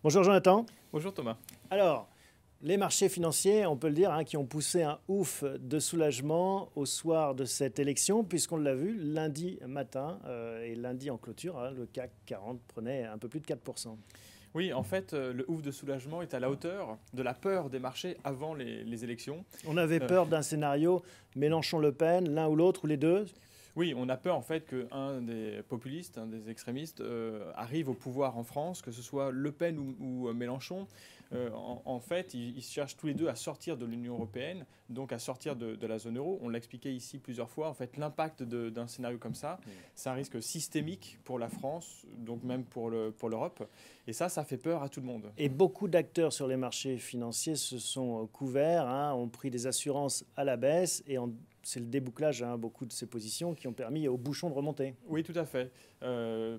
Bonjour Jonathan. Bonjour Thomas. Alors, les marchés financiers, on peut le dire, qui ont poussé un ouf de soulagement au soir de cette élection, puisqu'on l'a vu lundi matin et lundi en clôture, le CAC 40 prenait un peu plus de 4%. Oui, en fait, le ouf de soulagement est à la hauteur de la peur des marchés avant les élections. On avait peur d'un scénario Mélenchon-Le Pen, l'un ou l'autre, ou les deux. Oui, on a peur en fait qu'un des populistes, un des extrémistes arrive au pouvoir en France, que ce soit Le Pen ou Mélenchon. En fait, ils cherchent tous les deux à sortir de l'Union européenne, donc à sortir de la zone euro. On l'a expliqué ici plusieurs fois. En fait, l'impact d'un scénario comme ça, c'est un risque systémique pour la France, donc même pour l'Europe. Et ça fait peur à tout le monde. Et beaucoup d'acteurs sur les marchés financiers se sont couverts, ont pris des assurances à la baisse et c'est le débouclage, beaucoup de ces positions qui ont permis aux bouchons de remonter. Oui, tout à fait.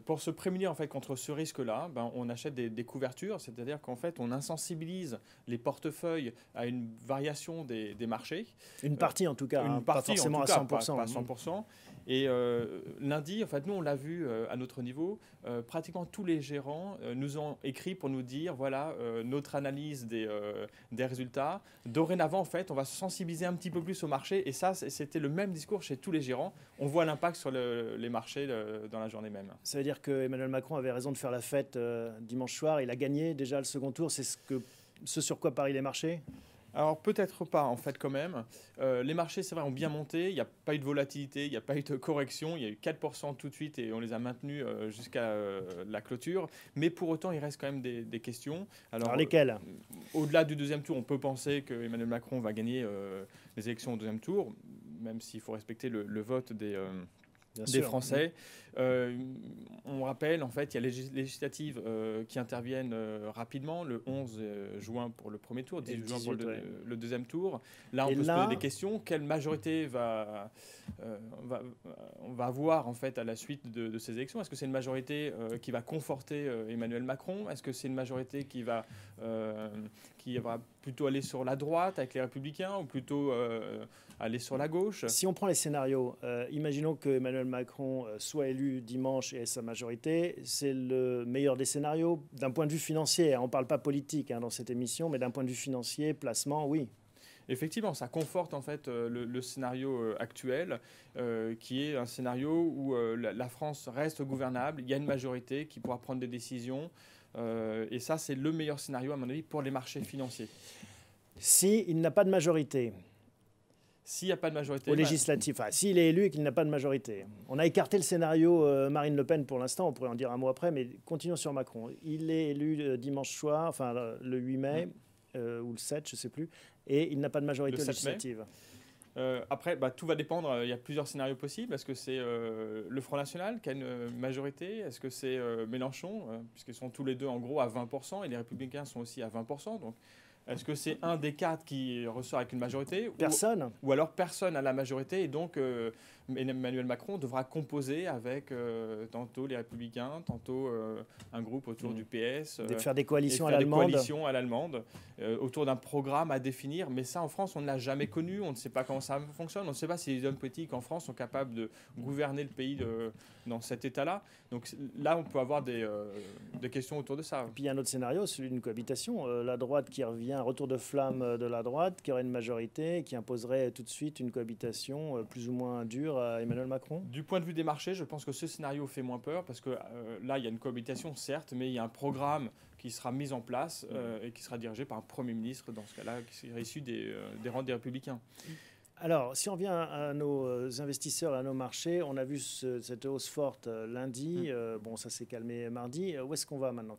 Pour se prémunir en fait contre ce risque-là, on achète des couvertures, c'est-à-dire qu'en fait on insensibilise les portefeuilles à une variation des marchés. Une partie en tout cas, pas forcément à 100%. Pas 100%. Et lundi, en fait, nous on l'a vu à notre niveau, pratiquement tous les gérants nous ont écrit pour nous dire voilà notre analyse des résultats. Dorénavant, en fait, on va se sensibiliser un petit peu plus au marché, et ça c'était le même discours chez tous les gérants. On voit l'impact sur les marchés dans la journée même. Ça veut dire que Emmanuel Macron avait raison de faire la fête dimanche soir. Il a gagné déjà le second tour. C'est ce sur quoi parient les marchés? Alors peut-être pas en fait quand même. Les marchés, c'est vrai, ont bien monté. Il n'y a pas eu de volatilité, il n'y a pas eu de correction. Il y a eu 4% tout de suite et on les a maintenus jusqu'à la clôture. Mais pour autant, il reste quand même des questions. Alors lesquelles? Au-delà du deuxième tour, on peut penser que Emmanuel Macron va gagner les élections au deuxième tour, même s'il faut respecter le vote des Français. On rappelle, en fait, il y a les législatives qui interviennent rapidement, le 11 juin pour le premier tour, 18 juin pour le deuxième tour. Là, on peut se poser des questions. Quelle majorité on va avoir en fait à la suite de ces élections? Est-ce que c'est une majorité qui va conforter Emmanuel Macron? Est-ce que c'est une majorité qui va plutôt aller sur la droite avec les Républicains ou plutôt aller sur la gauche? Si on prend les scénarios, imaginons que Emmanuel Macron soit élu dimanche et ait sa majorité. C'est le meilleur des scénarios d'un point de vue financier. On ne parle pas politique dans cette émission, mais d'un point de vue financier, placement, oui. Effectivement, ça conforte en fait le scénario actuel, qui est un scénario où la France reste gouvernable. Il y a une majorité qui pourra prendre des décisions. Et ça, c'est le meilleur scénario, à mon avis, pour les marchés financiers. S'il n'a pas de majorité, s'il n'y a pas de majorité aux législatives, s'il est élu et qu'il n'a pas de majorité. On a écarté le scénario Marine Le Pen pour l'instant, on pourrait en dire un mot après, mais continuons sur Macron. Il est élu dimanche soir, enfin le 8 mai, ou le 7, je ne sais plus, et il n'a pas de majorité législative. Après, tout va dépendre. Il y a plusieurs scénarios possibles. Est-ce que c'est le Front National qui a une majorité? Est-ce que c'est Mélenchon, puisqu'ils sont tous les deux en gros à 20%, et les Républicains sont aussi à 20%. Donc, est-ce que c'est un des quatre qui ressort avec une majorité? Personne. Ou alors personne à la majorité, et donc Emmanuel Macron devra composer avec tantôt les Républicains, tantôt un groupe autour du PS. Faire des coalitions à l'allemande. Autour d'un programme à définir. Mais ça, en France, on ne l'a jamais connu. On ne sait pas comment ça fonctionne. On ne sait pas si les hommes politiques en France sont capables de gouverner le pays dans cet état-là. Donc là, on peut avoir des questions autour de ça. Et puis il y a un autre scénario, celui d'une cohabitation. La droite qui revient, un retour de flamme de la droite, qui aurait une majorité, qui imposerait tout de suite une cohabitation plus ou moins dure à Emmanuel Macron. Du point de vue des marchés, je pense que ce scénario fait moins peur, parce que là, il y a une cohabitation, certes, mais il y a un programme qui sera mis en place et qui sera dirigé par un Premier ministre, dans ce cas-là, qui sera issu des rangs des Républicains. Alors, si on vient à nos investisseurs, à nos marchés, on a vu cette hausse forte lundi. Bon, ça s'est calmé mardi. Où est-ce qu'on va maintenant?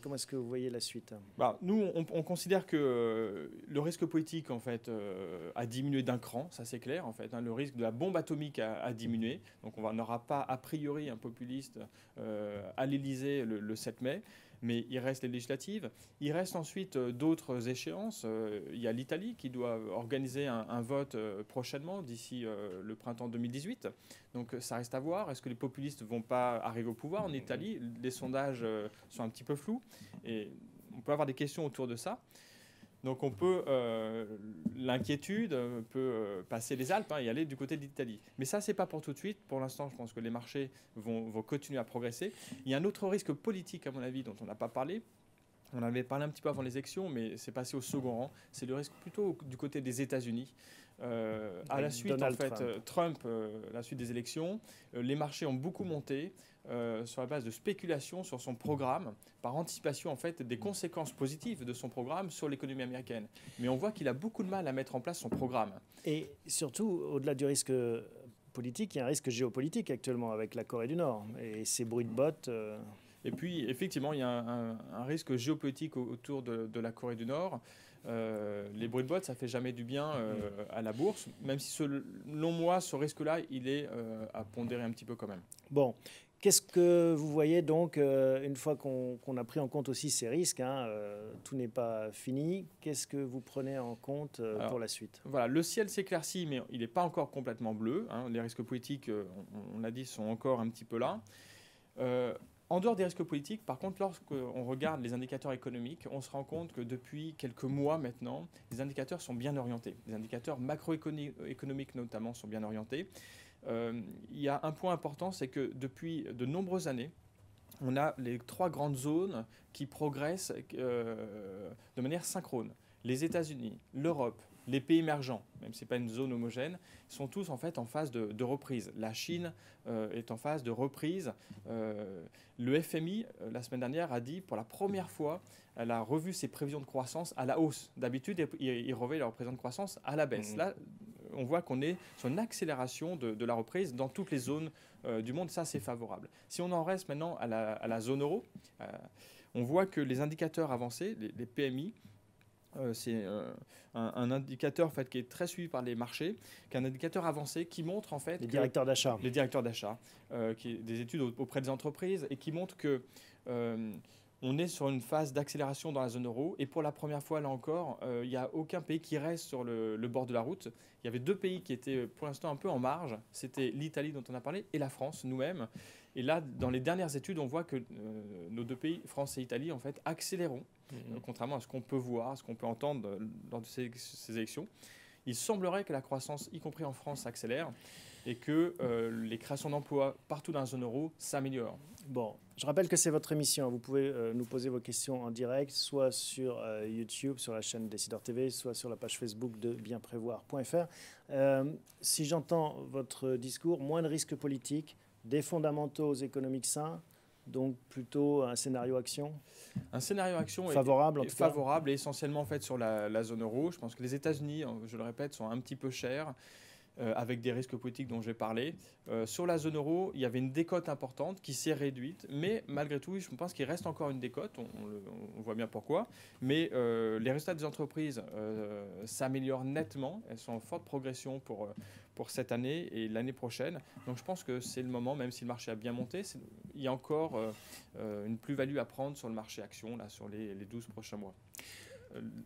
Comment est-ce que vous voyez la suite? Nous, on considère que le risque politique, en fait, a diminué d'un cran, ça c'est clair, en fait. Le risque de la bombe atomique a diminué. Donc, on n'aura pas, a priori, un populiste à l'Élysée le 7 mai. Mais il reste les législatives. Il reste ensuite d'autres échéances. Il y a l'Italie qui doit organiser un vote prochainement, d'ici le printemps 2018. Donc ça reste à voir. Est-ce que les populistes ne vont pas arriver au pouvoir en Italie? Les sondages sont un petit peu flous. Et on peut avoir des questions autour de ça. Donc on peut, l'inquiétude peut passer les Alpes et aller du côté de l'Italie. Mais ça, c'est pas pour tout de suite. Pour l'instant, je pense que les marchés vont continuer à progresser. Il y a un autre risque politique, à mon avis, dont on n'a pas parlé, On en avait parlé un petit peu avant les élections, mais c'est passé au second rang. C'est le risque plutôt du côté des États-Unis. À la suite, Donald en fait, la suite des élections, les marchés ont beaucoup monté sur la base de spéculation sur son programme, par anticipation en fait des conséquences positives de son programme sur l'économie américaine. Mais on voit qu'il a beaucoup de mal à mettre en place son programme. Et surtout, au-delà du risque politique, il y a un risque géopolitique actuellement avec la Corée du Nord et ces bruits de bottes. Et puis, effectivement, il y a un risque géopolitique autour de la Corée du Nord. Les bruits de bottes, ça ne fait jamais du bien à la bourse, même si selon moi, ce risque-là, il est à pondérer un petit peu quand même. Bon, qu'est-ce que vous voyez donc, une fois qu'on a pris en compte aussi ces risques, hein, tout n'est pas fini, qu'est-ce que vous prenez en compte pour la suite? Voilà, le ciel s'éclaircit, mais il n'est pas encore complètement bleu, hein. Les risques politiques, on l'a dit, sont encore un petit peu là. En dehors des risques politiques, par contre, lorsqu'on regarde les indicateurs économiques, on se rend compte que depuis quelques mois maintenant, les indicateurs sont bien orientés. Les indicateurs macroéconomiques notamment sont bien orientés. Il y a un point important, c'est que depuis de nombreuses années, on a les 3 grandes zones qui progressent de manière synchrone. Les États-Unis, l'Europe, les pays émergents, même si ce n'est pas une zone homogène, sont tous en fait en phase de reprise. La Chine est en phase de reprise. Le FMI, la semaine dernière, a dit pour la première fois, elle a revu ses prévisions de croissance à la hausse. D'habitude, ils revoient leurs prévisions de croissance à la baisse. Là, on voit qu'on est sur une accélération de la reprise dans toutes les zones du monde. Ça, c'est favorable. Si on en reste maintenant à la zone euro, on voit que les indicateurs avancés, les PMI, c'est un indicateur en fait, qui est très suivi par les marchés, qui est un indicateur avancé qui montre en fait... Les directeurs d'achat. Les directeurs d'achat, qui est des études auprès des entreprises et qui montre que... on est sur une phase d'accélération dans la zone euro et pour la première fois, là encore, il n'y a aucun pays qui reste sur le bord de la route. Il y avait 2 pays qui étaient pour l'instant un peu en marge. C'était l'Italie dont on a parlé et la France, nous-mêmes. Et là, dans les dernières études, on voit que nos 2 pays, France et Italie, en fait, accélérons, contrairement à ce qu'on peut voir, ce qu'on peut entendre lors de ces élections. Il semblerait que la croissance, y compris en France, s'accélère et que les créations d'emplois partout dans la zone euro s'améliorent. Bon, je rappelle que c'est votre émission. Vous pouvez nous poser vos questions en direct, soit sur YouTube, sur la chaîne Décideur TV, soit sur la page Facebook de bienprévoir.fr. Si j'entends votre discours, moins de risques politiques, des fondamentaux économiques sains, donc plutôt un scénario action. Un scénario action favorable, est favorable et essentiellement en fait sur la zone euro. Je pense que les États-Unis, je le répète, sont un petit peu chers. Avec des risques politiques dont j'ai parlé. Sur la zone euro, il y avait une décote importante qui s'est réduite, mais malgré tout, je pense qu'il reste encore une décote, on voit bien pourquoi, mais les résultats des entreprises s'améliorent nettement, elles sont en forte progression pour cette année et l'année prochaine, donc je pense que c'est le moment, même si le marché a bien monté, il y a encore une plus-value à prendre sur le marché action, là, sur les 12 prochains mois.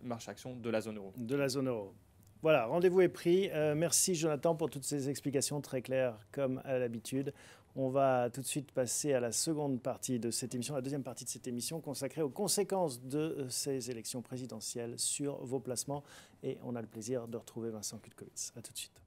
Marché action de la zone euro. De la zone euro. Voilà, rendez-vous est pris. Merci Jonathan pour toutes ces explications très claires comme à l'habitude. On va tout de suite passer à la seconde partie de cette émission, la deuxième partie de cette émission consacrée aux conséquences de ces élections présidentielles sur vos placements. Et on a le plaisir de retrouver Vincent Kutkovitz. À tout de suite.